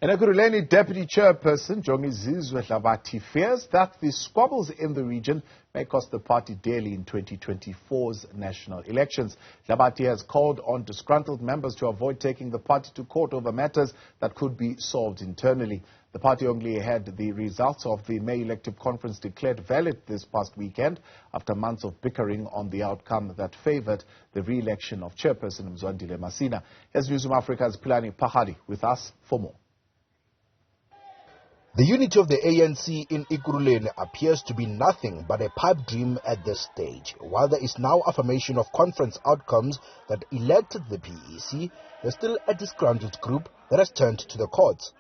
An Ekurhuleni Deputy Chairperson, Jongisizwe Dlabathi, fears that the squabbles in the region may cost the party dearly in 2024's national elections. Dlabathi has called on disgruntled members to avoid taking the party to court over matters that could be solved internally. The party only had the results of the May elective conference declared valid this past weekend after months of bickering on the outcome that favoured the re-election of Chairperson Mzwandile Masina. Here's Newzroom Afrika's Pelane Phakgadi with us for more. The unity of the ANC in Ekurhuleni appears to be nothing but a pipe dream at this stage. While there is now affirmation of conference outcomes that elected the PEC, there's still a disgruntled group that has turned to the courts.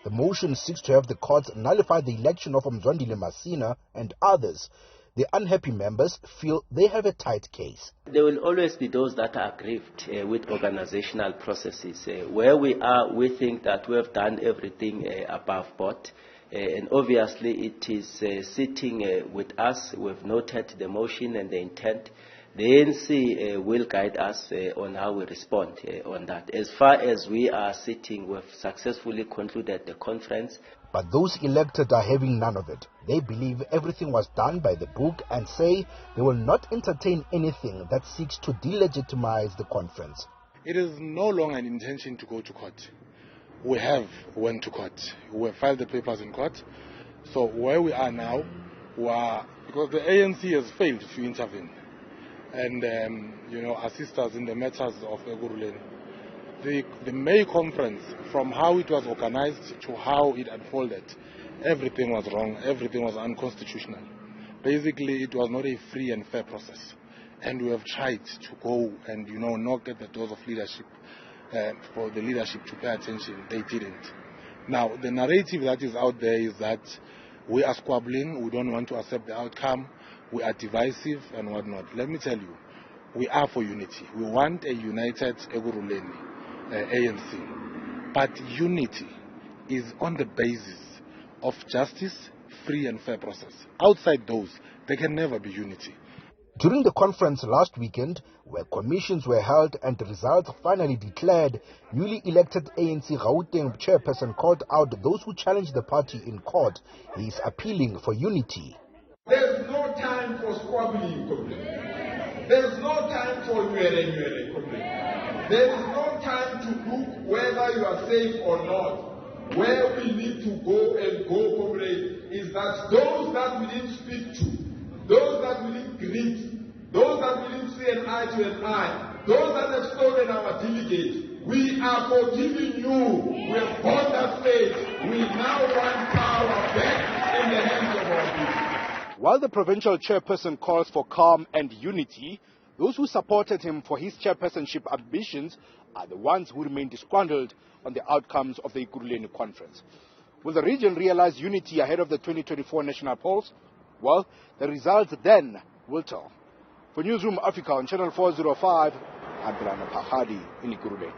The motion seeks to have the courts nullify the election of Mzwandile Masina and others. The unhappy members feel they have a tight case. There will always be those that are aggrieved with organizational processes. Where we are, we think that we have done everything above board. And obviously it is sitting with us. We've noted the motion and the intent. The ANC will guide us on how we respond on that. As far as we are sitting, we've successfully concluded the conference. But those elected are having none of it. They believe everything was done by the book and say they will not entertain anything that seeks to delegitimize the conference. It is no longer an intention to go to court. We have went to court. We have filed the papers in court. So where we are now, because the ANC has failed to intervene and assist us in the matters of Ekurhuleni. The May conference, from how it was organized to how it unfolded, everything was wrong, everything was unconstitutional. Basically, it was not a free and fair process. And we have tried to go and, knock at the doors of leadership, for the leadership to pay attention. They didn't. Now, the narrative that is out there is that we are squabbling, we don't want to accept the outcome, we are divisive and whatnot. Let me tell you, we are for unity. We want a united Ekurhuleni ANC. But unity is on the basis of justice, free and fair process. Outside those, there can never be unity. During the conference last weekend, where commissions were held and the results finally declared, newly elected ANC Gauteng chairperson called out those who challenged the party in court. He is appealing for unity. There's no time for squabbling. There's no time for complaint. There is no time to look whether you are safe or not. Where we need to go and comrade, is that those that we didn't speak to, those that we didn't greet, those that we didn't see an eye to an eye, those that have stolen our delegate, we are forgiving you. We have bought that faith. We now want power back in the hands of our people. While the provincial chairperson calls for calm and unity, those who supported him for his chairpersonship ambitions are the ones who remain disgruntled on the outcomes of the Ekurhuleni conference. Will the region realize unity ahead of the 2024 national polls? Well, the results then will tell. For Newzroom Afrika on Channel 405, I'm Phakgadi in Ekurhuleni.